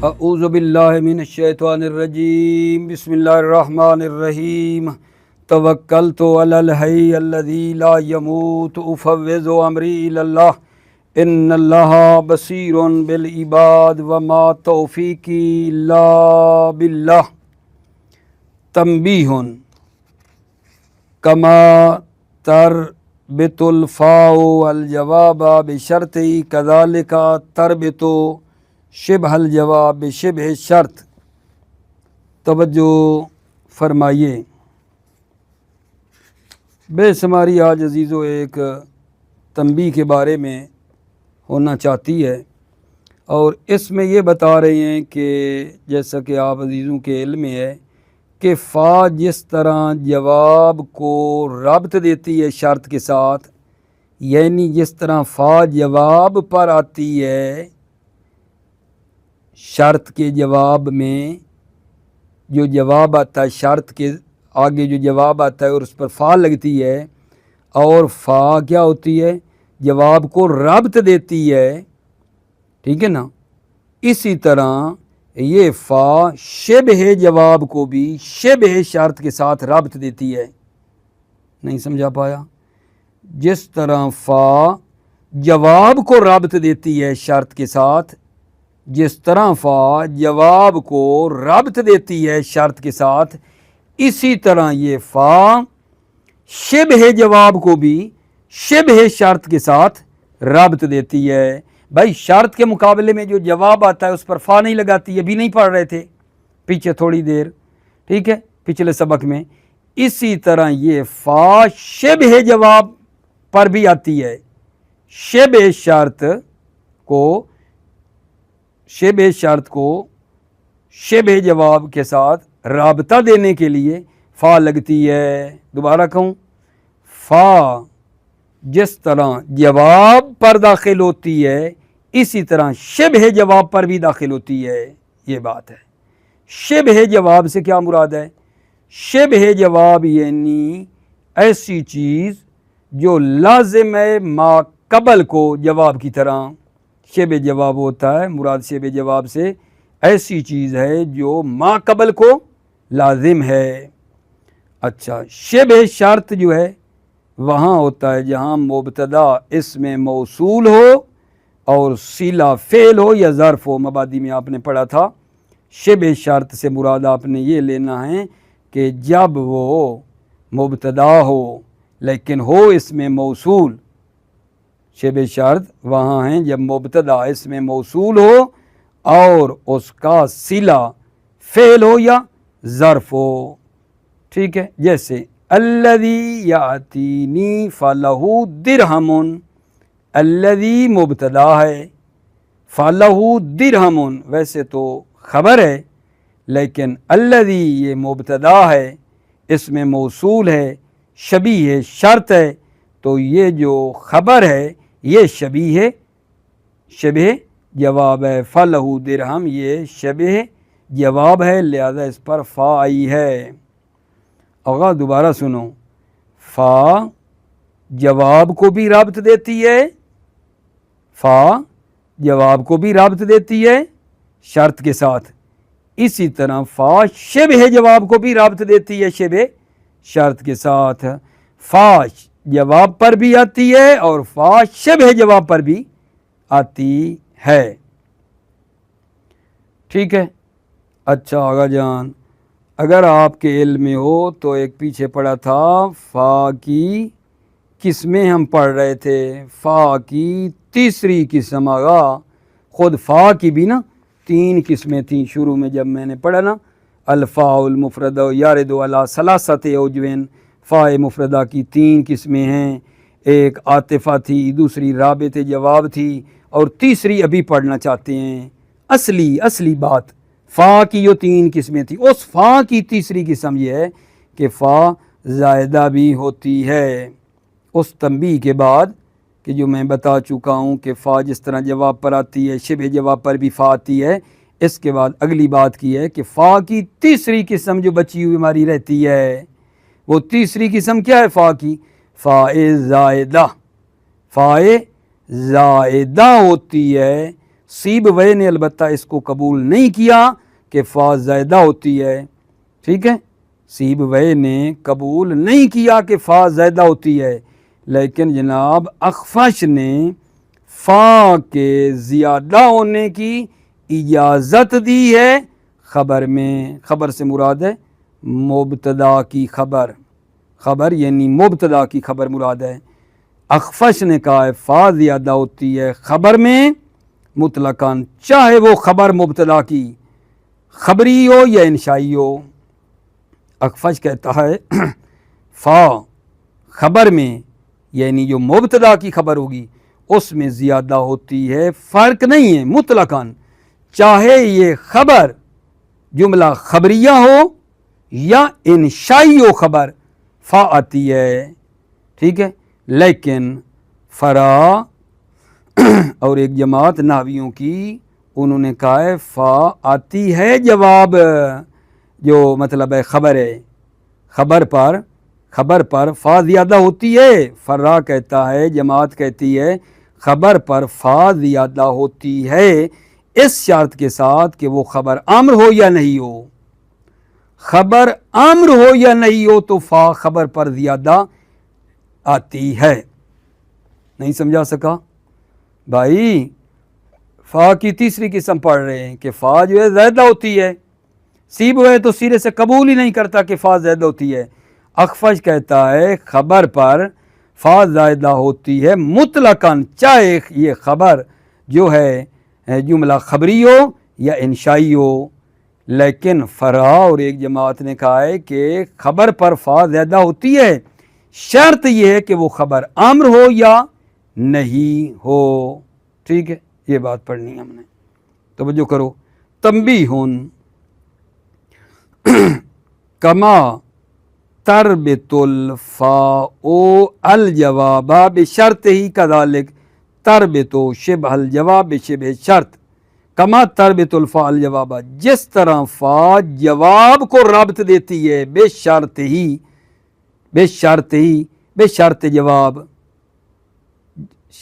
اعوذ باللہ من الشیطان الرجیم بسم اللہ الرحمن الرحیم توکلت علی الحی الذی لا یموت افوض امری الی اللہ ان اللہ بصیر بالعباد وما توفیقی الا باللہ تنبیہ کما تربط الفاء الجواب بشرط کذالک تربط شبہ الجواب شبہ شرط۔ توجہ فرمائیے، بے شماری آج عزیزو ایک تنبیہ کے بارے میں ہونا چاہتی ہے، اور اس میں یہ بتا رہے ہیں کہ جیسا کہ آپ عزیزوں کے علم میں ہے کہ فا جس طرح جواب کو ربط دیتی ہے شرط کے ساتھ، یعنی جس طرح فا جواب پر آتی ہے، شرط کے جواب میں جو جواب آتا ہے، شرط کے آگے جو جواب آتا ہے اور اس پر فا لگتی ہے، اور فا کیا ہوتی ہے؟ جواب کو ربط دیتی ہے، ٹھیک ہے نا۔ اسی طرح یہ فا شبہ جواب کو بھی شبہ شرط کے ساتھ ربط دیتی ہے۔ نہیں سمجھا پایا؟ جس طرح فا جواب کو ربط دیتی ہے شرط کے ساتھ، جس طرح فا جواب کو ربط دیتی ہے شرط کے ساتھ، اسی طرح یہ فا شبہ جواب کو بھی شبہ شرط کے ساتھ ربط دیتی ہے۔ بھائی شرط کے مقابلے میں جو جواب آتا ہے اس پر فا نہیں لگاتی ہے، ابھی نہیں پڑھ رہے تھے پیچھے تھوڑی دیر، ٹھیک ہے، پچھلے سبق میں۔ اسی طرح یہ فا شبہ جواب پر بھی آتی ہے، شبہ شرط کو شبہ جواب کے ساتھ رابطہ دینے کے لیے فا لگتی ہے۔ دوبارہ کہوں، فا جس طرح جواب پر داخل ہوتی ہے اسی طرح شبہ جواب پر بھی داخل ہوتی ہے، یہ بات ہے۔ شبہ جواب سے کیا مراد ہے؟ شبہ جواب یعنی ایسی چیز جو لازم ہے ما قبل کو جواب کی طرح۔ شبہ جواب ہوتا ہے، مراد شبہ جواب سے ایسی چیز ہے جو ما قبل کو لازم ہے۔ اچھا، شبہ شرط جو ہے وہاں ہوتا ہے جہاں مبتدا اسم موصول ہو اور صلہ فعل ہو یا ظرف ہو۔ مبادی میں آپ نے پڑھا تھا، شبہ شرط سے مراد آپ نے یہ لینا ہے کہ جب وہ مبتدا ہو لیکن ہو اسم موصول۔ شبہ شرط وہاں ہیں جب مبتدا اسم موصول ہو اور اس کا صلہ فعل ہو یا ظرف ہو، ٹھیک ہے۔ جیسے الذی یاتینی فلہ درہم، الذی مبتدا ہے، فلہ درہم ویسے تو خبر ہے، لیکن الذی یہ مبتدا ہے، اسم موصول ہے، شبیہ شرط ہے، تو یہ جو خبر ہے یہ شبہ جواب ہے۔ فلہ درہم یہ شبہ جواب ہے، لہذا اس پر فا آئی ہے۔ آغا دوبارہ سنو، فا جواب کو بھی رابط دیتی ہے، فا جواب کو بھی رابط دیتی ہے شرط کے ساتھ، اسی طرح فا شبہ جواب کو بھی رابط دیتی ہے شبہ شرط کے ساتھ۔ فا جواب پر بھی آتی ہے اور فا شبہ جواب پر بھی آتی ہے، ٹھیک ہے۔ اچھا آغا جان، اگر آپ کے علم میں ہو تو ایک پیچھے پڑھا تھا فا کی قسمیں ہم پڑھ رہے تھے، فا کی تیسری قسم۔ آغا خود فا کی بھی نا 3 قسمیں تھیں شروع میں جب میں نے پڑھا نا، الفاء المفردہ یارد علی ثلاثۃ اوجہ، فا مفردہ کی 3 قسمیں ہیں، ایک عاطفہ تھی، دوسری رابط جواب تھی، اور تیسری ابھی پڑھنا چاہتے ہیں۔ اصلی بات فا کی جو 3 قسمیں تھیں، اس فا کی تیسری قسم یہ ہے کہ فا زائدہ بھی ہوتی ہے۔ اس تنبیہ کے بعد کہ جو میں بتا چکا ہوں کہ فا جس طرح جواب پر آتی ہے شبہ جواب پر بھی فا آتی ہے، اس کے بعد اگلی بات کی ہے کہ فا کی تیسری قسم جو بچی ہوئی ہماری رہتی ہے، وہ تیسری قسم کیا ہے فا کی؟ فائے زائدہ۔ فائے زائدہ ہوتی ہے سیب وے نے البتہ اس کو قبول نہیں کیا کہ فا زائدہ ہوتی ہے، ٹھیک ہے، سیب وے نے قبول نہیں کیا کہ فا زائدہ ہوتی ہے، لیکن جناب اخفش نے فا کے زیادہ ہونے کی اجازت دی ہے خبر میں۔ خبر سے مراد ہے مبتدا کی خبر، خبر یعنی مبتدا کی خبر مراد ہے۔ اخفش نے کہا ہے فا زیادہ ہوتی ہے خبر میں مطلقاً، چاہے وہ خبر مبتدا کی خبری ہو یا انشائی ہو۔ اخفش کہتا ہے فا خبر میں یعنی جو مبتدا کی خبر ہوگی اس میں زیادہ ہوتی ہے، فرق نہیں ہے مطلقاً، چاہے یہ خبر جملہ خبریہ ہو یا انشائی ہو خبر، فا آتی ہے، ٹھیک ہے۔ لیکن فرا اور ایک جماعت نحویوں کی انہوں نے کہا ہے فا آتی ہے جواب، جو مطلب ہے خبر ہے، خبر پر فا زیادہ ہوتی ہے۔ فرا کہتا ہے، جماعت کہتی ہے خبر پر فا زیادہ ہوتی ہے اس شرط کے ساتھ کہ وہ خبر امر ہو یا نہیں ہو، خبر امر ہو یا نہیں ہو تو فا خبر پر زیادہ آتی ہے۔ نہیں سمجھا سکا بھائی؟ فا کی تیسری قسم پڑھ رہے ہیں کہ فا جو ہے زائدہ ہوتی ہے، سیب ہے تو سرے سے قبول ہی نہیں کرتا کہ فا زائدہ ہوتی ہے۔ اخفش کہتا ہے خبر پر فا زائدہ ہوتی ہے مطلقاً، چاہے یہ خبر جو ہے جملہ خبری ہو یا انشائی ہو۔ لیکن فرا اور ایک جماعت نے کہا ہے کہ خبر پر فا زیادہ ہوتی ہے، شرط یہ ہے کہ وہ خبر امر ہو یا نہیں ہو، ٹھیک ہے۔ یہ بات پڑھنی ہے ہم نے، توجہ کرو۔ تنبیہن کما تربط الفاء الجواب بشرط ہی کذالک تربط شبہ الجواب بشبہ شرط، کما تربط الفاء الجواب، جس طرح فا جواب کو ربط دیتی ہے بشرط جواب،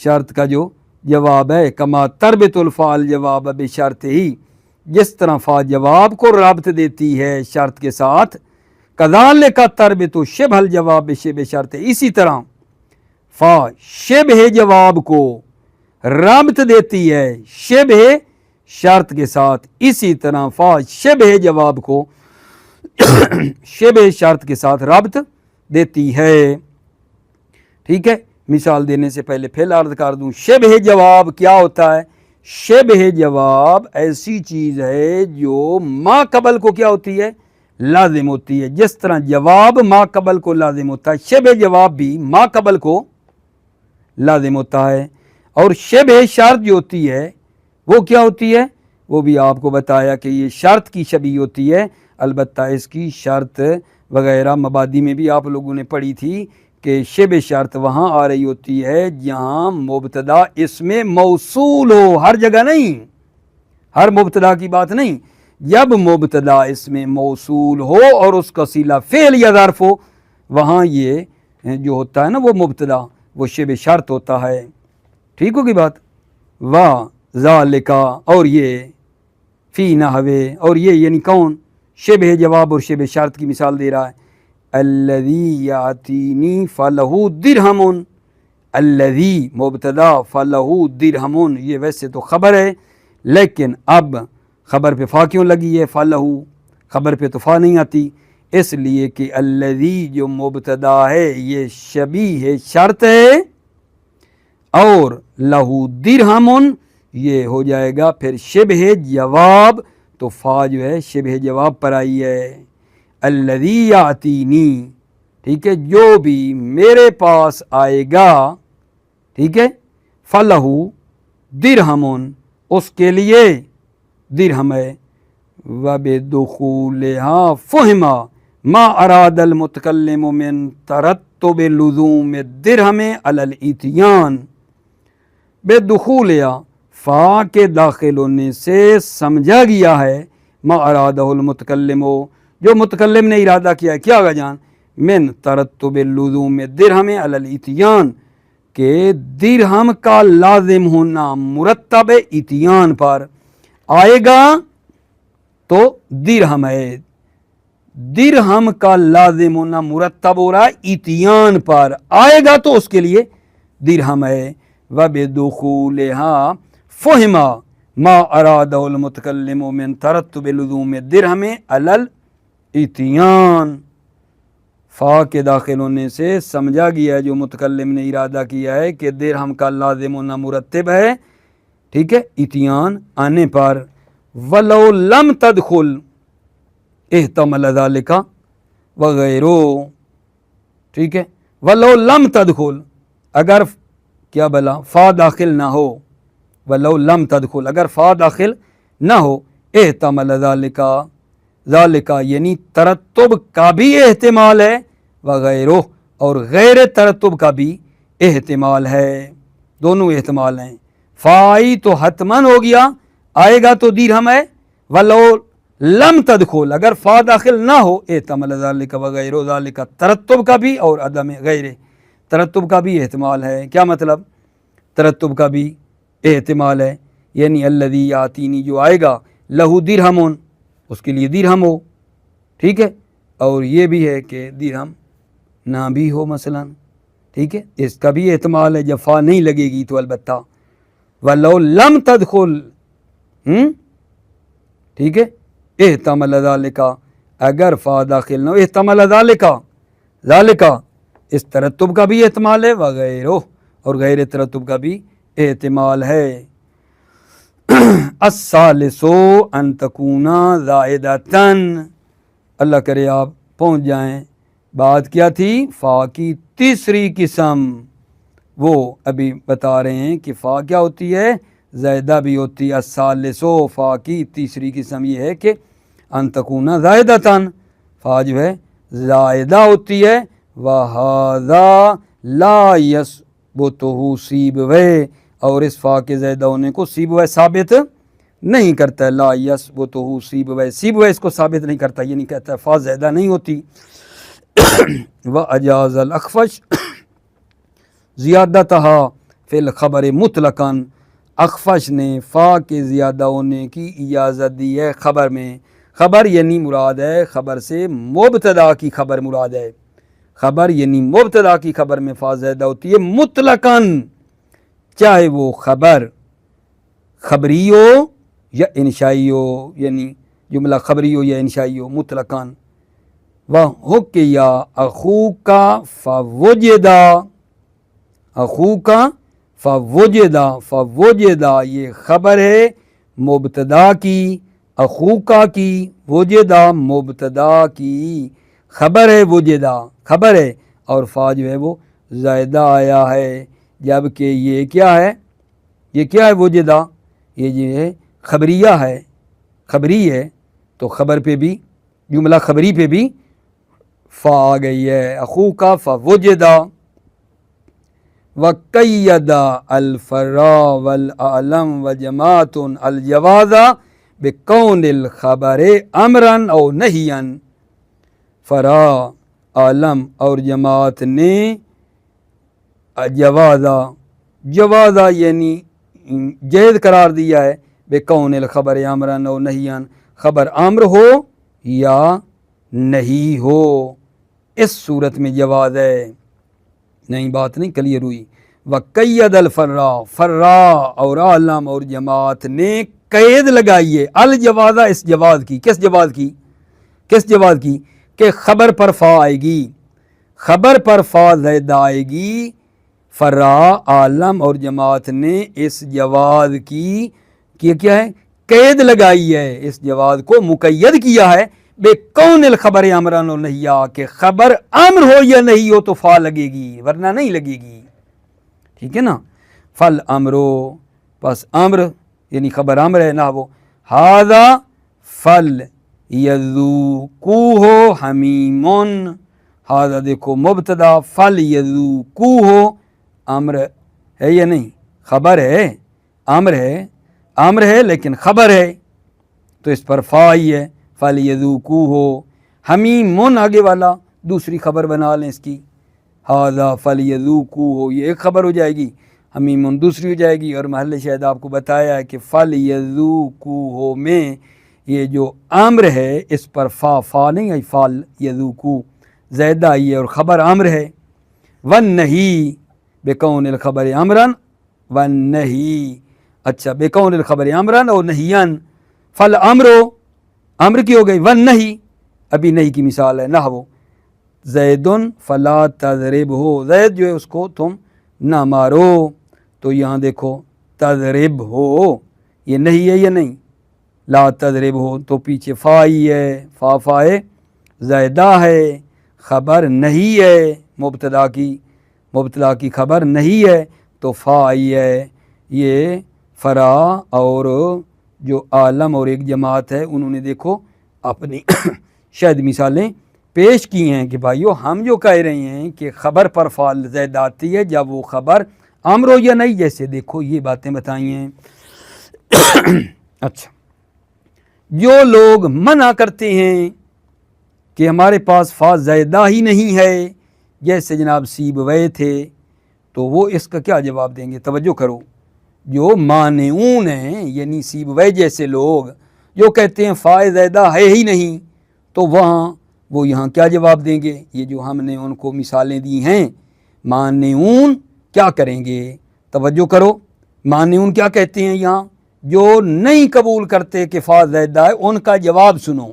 شرط کا جو جواب ہے، کما تربط الفاء الجواب بشرط ہی، جس طرح فا جواب کو ربط دیتی ہے شرط کے ساتھ، کذالک تربط شبہ الجواب بشبہ شرط، اسی طرح فا شبہ جواب کو ربط دیتی ہے شبہ شرط کے ساتھ، اسی طرح فا شبہ جواب کو شبہ شرط کے ساتھ ربط دیتی ہے، ٹھیک ہے۔ مثال دینے سے پہلے پھر عرض کر دوں، شبہ جواب کیا ہوتا ہے؟ شبہ جواب ایسی چیز ہے جو ما قبل کو کیا ہوتی ہے؟ لازم ہوتی ہے۔ جس طرح جواب ما قبل کو لازم ہوتا ہے، شبہ جواب بھی ما قبل کو لازم ہوتا ہے۔ اور شبہ شرط جو ہوتی ہے وہ کیا ہوتی ہے؟ وہ بھی آپ کو بتایا کہ یہ شرط کی شبیہ ہوتی ہے، البتہ اس کی شرط وغیرہ مبادی میں بھی آپ لوگوں نے پڑھی تھی کہ شبہ شرط وہاں آ رہی ہوتی ہے جہاں مبتدا اسم موصول ہو، ہر جگہ نہیں، ہر مبتدا کی بات نہیں، جب مبتدا اسم موصول ہو اور اس کا صیغہ فعل یا ظرف ہو، وہاں یہ جو ہوتا ہے نا وہ مبتدا وہ شبہ شرط ہوتا ہے، ٹھیک ہوگی بات؟ ذالکا، اور یہ فی نحوے، اور یہ یعنی کون؟ شبہ جواب اور شبہ شرط کی مثال دے رہا ہے۔ الذی یاتینی فلہ درہم، الذی مبتدا فلہ درہم، یہ ویسے تو خبر ہے لیکن اب خبر پہ فا کیوں لگی ہے؟ فلہ، خبر پہ تو فا نہیں آتی، اس لیے کہ الذی جو مبتدا ہے یہ شبیہ شرط ہے، اور لہو درہم یہ ہو جائے گا پھر شبہ جواب، تو فا جو ہے شبہ جواب پر آئی ہے۔ الذی یاتینی، ٹھیک ہے، جو بھی میرے پاس آئے گا، ٹھیک ہے، فلہ درہم، اس کے لیے درہم ہے۔ وبدخولہا فہم ما اراد المتکلم من ترتب لزوم الدرہم علی الاتیان، بدخولہا، فا کے داخل ہونے سے سمجھا گیا ہے ما ارادہ المتکلم، جو متکلم نے ارادہ کیا ہے، کیا ہوگا جان؟ من ترتب اللزوم الدرہم علی الاتیان، کہ درہم کا لازم ہونا مرتب اتیان پر آئے گا تو درہم ہے، درہم کا لازم ہونا مرتب ہو رہا ہے اتیان پر، آئے گا تو اس کے لیے درہم ہے۔ وَبِدُخُولِهَا فُهِمَ مَا أَرَادَهُ الْمُتَكَلِّمُ مِنْ تَرَتُّبِ لُزُومِ الدِّرْهَمِ عَلَى الْإِتْيَانِ، فا کے داخل ہونے سے سمجھا گیا ہے جو متکلم نے ارادہ کیا ہے کہ درہم کا لازم ہونا مرتب ہے، ٹھیک ہے، اتیان آنے پر۔ وَلَوْ لَمْ تَدْخُلْ احتمل ذَلِكَ وَغَيْرُهُ، ٹھیک ہے، وَلَوْ لَمْ تَدْخُلْ، اگر کیا بلا فا داخل نہ ہو، وَلَوْ لَمْ تَدْخُلْ، اگر فا داخل نہ ہو، احتمل ذَلِكَ یعنی ترتب کا بھی احتمال ہے، وغیرہ اور غیر ترتب کا بھی احتمال ہے، دونوں احتمال ہیں۔ فائی تو حتمن ہو گیا، آئے گا تو درہم ہے، ولو لم تدخل اگر فا داخل نہ ہو، احتمل ذالک وغیرہ ذالک ترتب کا بھی اور عدم غیر ترتب کا بھی احتمال ہے۔ کیا مطلب؟ ترتب کا بھی احتمال ہے، یعنی الذی یاتینی جو آئے گا، لہو درہمون اس کے لیے درہم ہو، ٹھیک ہے، اور یہ بھی ہے کہ درہم نہ بھی ہو مثلا، ٹھیک ہے، اس کا بھی احتمال ہے جب فا نہیں لگے گی تو البتہ۔ وَلَوْ لَمْ تَدْخُلْ، ٹھیک ہے، احتمل ذالک اگر فا داخل نہ ہو، احتمل ذالک اس ترتب کا بھی احتمال ہے، وغیرہ اور غیر ترتب کا بھی احتمال ہے۔ الثالث ان تکون زائدتن، اللہ کرے آپ پہنچ جائیں۔ بات کیا تھی؟ فا کی تیسری قسم، وہ ابھی بتا رہے ہیں کہ فا کیا ہوتی ہے؟ زائدہ بھی ہوتی ہے۔ الثالث فا کی تیسری قسم یہ ہے کہ ان تکون زائدتن، فا جو ہے زائدہ ہوتی ہے، وَهَذَا لَا يَثْبُتُهُ سِيبَوَيْهِ، اور اس فا کے زائدہ ہونے کو سیبوے ثابت نہیں کرتا ہے۔ لا يثبته سیبوے، سیبوے اس کو ثابت نہیں کرتا، یہ نہیں کہتا ہے فا زائدہ نہیں ہوتی۔ وَأَجَازَ الْأَخْفَشُ زِيَادَتَهَا فِي الْخَبَرِ مُطْلَقًا، اخفش نے فا کے زیادہ ہونے کی اجازت دی ہے خبر میں۔ خبر یعنی مراد ہے، خبر سے مبتدا کی خبر مراد ہے، خبر یعنی مبتدا کی خبر میں فا زیادہ ہوتی ہے مطلقاً، چاہے وہ خبر خبری ہو یا انشائی ہو، یعنی جملہ خبری ہو یا انشائی ہو، مطلقاً۔ وَحُكِّيَ أَخُوكَ فَوُجِدَ، اخوک فوجد یہ خبر ہے مبتدا کی، اخوکا کی، وجدہ مبتدا کی خبر ہے، وجدہ خبر ہے، اور فا جو ہے وہ زائدہ آیا ہے، جبکہ یہ کیا ہے؟ یہ کیا ہے؟ وجدہ، یہ جو ہے خبریہ ہے، خبری ہے، تو خبر پہ بھی، جملہ خبری پہ بھی فا آ گئی ہے۔ اخوکا فوجدہ۔ وَقَيَّدَ الْفَرَّا وَالْأَعْلَمْ وَجَمَاعَةٌ الْجَوَازَ بِقَوْنِ الْخَبَرِ أَمْرًا أَوْ نَهْيًا، فرا، عالم اور جماعت نے جوازہ یعنی جائز قرار دیا ہے، بِقَوْنِ الْخَبَرِ أَمْرًا أَوْ نَهْيًا، خبر امر ہو یا نہیں ہو، اس صورت میں جواز ہے، نہیں بات نہیں کلیئر ہوئی۔ وَقَيَّدَ الْفَرَّا، فرا اور عالم اور جماعت نے قید لگائی ہے، الجوازہ اس جواز کی، کس جواز کی؟ کس جواز کی؟ کہ خبر پر فا آئے گی، خبر پر فا زائدہ آئے گی، فرا، عالم اور جماعت نے اس جواز کی کیا ہے؟ قید لگائی ہے، اس جواز کو مقید کیا ہے، بے کون الخبر امران و نہیا، کہ خبر امر ہو یا نہیں ہو تو فا لگے گی، ورنہ نہیں لگے گی، ٹھیک ہے نا۔ فل امرو، پس امر یعنی خبر امر ہے نا، وہ ہاذا فل یذوقوہ حمیمون، ہاذا دیکھو مبتدا، فل یذوقوہ امر ہے یا نہیں؟ خبر ہے، امر ہے، امر ہے لیکن خبر ہے، تو اس پر فا ہی ہے، فَلْيَذُوقُوهُ، حمیم آگے والا دوسری خبر بنا لیں اس کی، ھذا فلیذوقوہ یہ ایک خبر ہو جائے گی، حمیم دوسری ہو جائے گی، اور محل شاہد آپ کو بتایا ہے کہ فلیذوقوہ میں یہ جو امر ہے اس پر فا نہیں آئی، فال یذوقو زیادہ آئی ہے اور خبر امر ہے، والنہی بکون الخبر امرن والنہی، اچھا بکون الخبر امرن اور نہیان، فل امرو امر کی ہو گئی، والنہی ابھی نہیں کی مثال ہے، نحو زیدن فلا تضرب ہو، زید جو ہے اس کو تم نہ مارو، تو یہاں دیکھو تضرب ہو یہ نہیں ہے یا نہیں، لا تضرب ہو تو پیچھے فا ہی ہے، فا ہے زیدہ ہے، خبر نہیں ہے مبتدا کی خبر نہیں ہے تو فا ہی ہے، یہ فرا اور جو عالم اور ایک جماعت ہے انہوں نے دیکھو اپنی شاید مثالیں پیش کی ہیں کہ بھائیو ہم جو کہہ رہے ہیں کہ خبر پر فعل زید آتی ہے جب وہ خبر امر ہو یا نہیں، جیسے دیکھو یہ باتیں بتائی ہیں۔ اچھا، جو لوگ منع کرتے ہیں کہ ہمارے پاس فا زیدہ ہی نہیں ہے، جیسے جناب سیبویہ تھے، تو وہ اس کا کیا جواب دیں گے؟ توجہ کرو، جو مانعون ہیں یعنی سیبویہ جیسے لوگ جو کہتے ہیں فا زیدہ ہے ہی نہیں، تو وہ یہاں کیا جواب دیں گے؟ یہ جو ہم نے ان کو مثالیں دی ہیں مانعون کیا کریں گے؟ توجہ کرو، مانعون کیا کہتے ہیں یہاں؟ جو نہیں قبول کرتے کہ فا زیدہ ہے ان کا جواب سنو،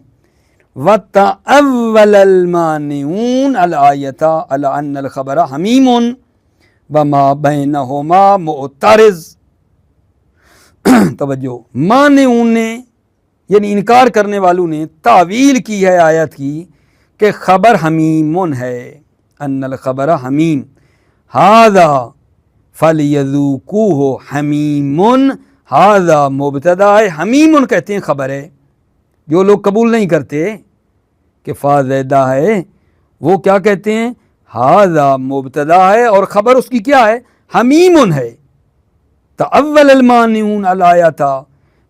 وَتَأَوَّلَ الْمَانِعُونَ الْآيَةَ عَلَىٰ أَنَّ الْخَبَرَ حَمِيمٌ وَمَا بَيْنَهُمَا مُعْتَرِضٌ۔ توجہ، مانعون نے یعنی انکار کرنے والوں نے تعویل کی ہے آیت کی کہ خبر حمیم ہے، ان الخبر حمیم، ھذا فلیذوقوہ حمیم، ھذا مبتدا ہے، حمیم کہتے ہیں خبر ہے۔ جو لوگ قبول نہیں کرتے کہ فا زیدہ ہے وہ کیا کہتے ہیں؟ ھذا مبتدا ہے اور خبر اس کی کیا ہے؟ حمیم ہے۔ تأول المانعون الآیۃ،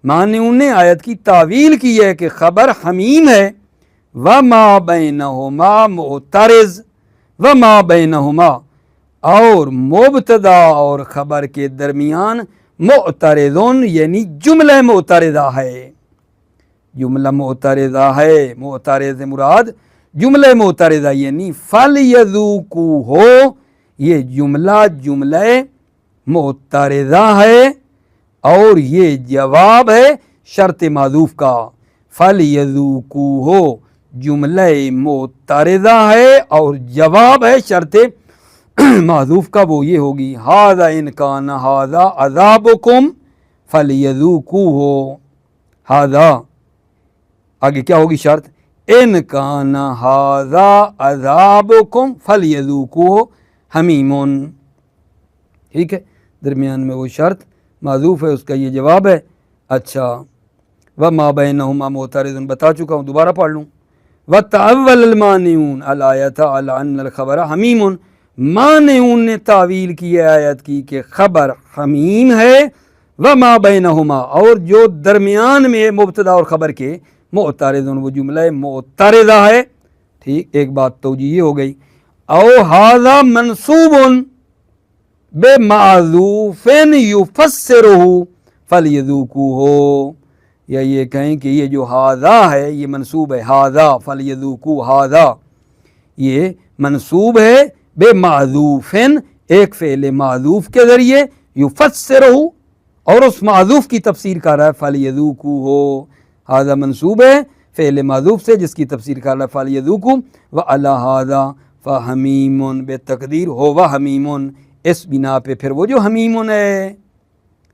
مانعون نے آیت کی تعویل کی ہے کہ خبر حمیم ہے، وما بینہما معترض، وما بینہما اور مبتدا اور خبر کے درمیان معترضن یعنی جملہ معترضہ ہے، جملہ معترضہ ہے، معترض مراد جملہ معترضہ یعنی فلیذوقوہ، یہ جملہ معترضہ ہے اور یہ جواب ہے شرط معذوف کا، فلیذوقوہ جملہ معترضہ ہے اور جواب ہے شرط معذوف کا، وہ یہ ہوگی ھذا ان کان ھذا عذابکم فلیذوقوہ، ھذا آگے کیا ہوگی شرط؟ ان کان ھذا عذابکم فلیذوقوہ حمیم، ٹھیک ہے، درمیان میں وہ شرط معذوف ہے، اس کا یہ جواب ہے۔ اچھا، وما بینہما معترض بتا چکا ہوں، دوبارہ پڑھ لوں، وتأول المانعون الآیۃ علی ان الخبر حمیم، مانعون نے تعویل کی ہے آیت کی کہ خبر حمیم ہے، وما بینہما اور جو درمیان میں مبتدا اور خبر کے معترض وہ جملہ معترضہ ہے، ٹھیک، ایک بات توجیہ ہو گئی، او ھذا منصوب بمعذوف یفسرہ فلیذوقوہ، یا یہ کہیں کہ یہ جو ھذا ہے یہ منصوب ہے، ھذا فلیذوقوہ، ھذا یہ منصوب ہے بمعذوف ایک فعل معذوف کے ذریعے، یفسرہ اور اس معذوف کی تفسیر کر رہا ہے فلیذوقوہ، ھذا منصوب ہے فعل معذوف سے جس کی تفسیر کر رہا ہے فلیذوقوہ، وعلی ھذا فحمیم بتقدیر ھو حمیم، اس بنا پہ پھر وہ جو حمیم ہے،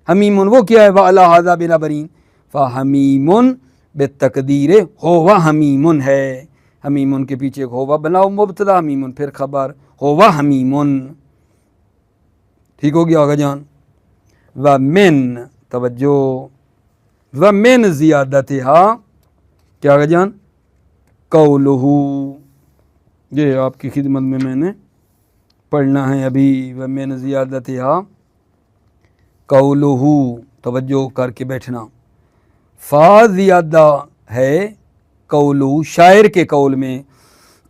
حمیم وہ کیا ہے؟ وعلی ھذا بنا برین فحمیم بتقدیر ھو حمیم ہے، حمیم کے پیچھے ہوا بناؤ مبتدا، حمیم پھر خبر، ہوا حمیم، ٹھیک ہو گیا آگا جان۔ ومن، توجہ، ومن زیادتہا، کیا آگا جان؟ قولہ، یہ آپ کی خدمت میں نے پڑھنا ہے ابھی، ومن زیادتہا قولہ، توجہ کر کے بیٹھنا، فا زیادہ ہے قولہ شاعر کے قول میں،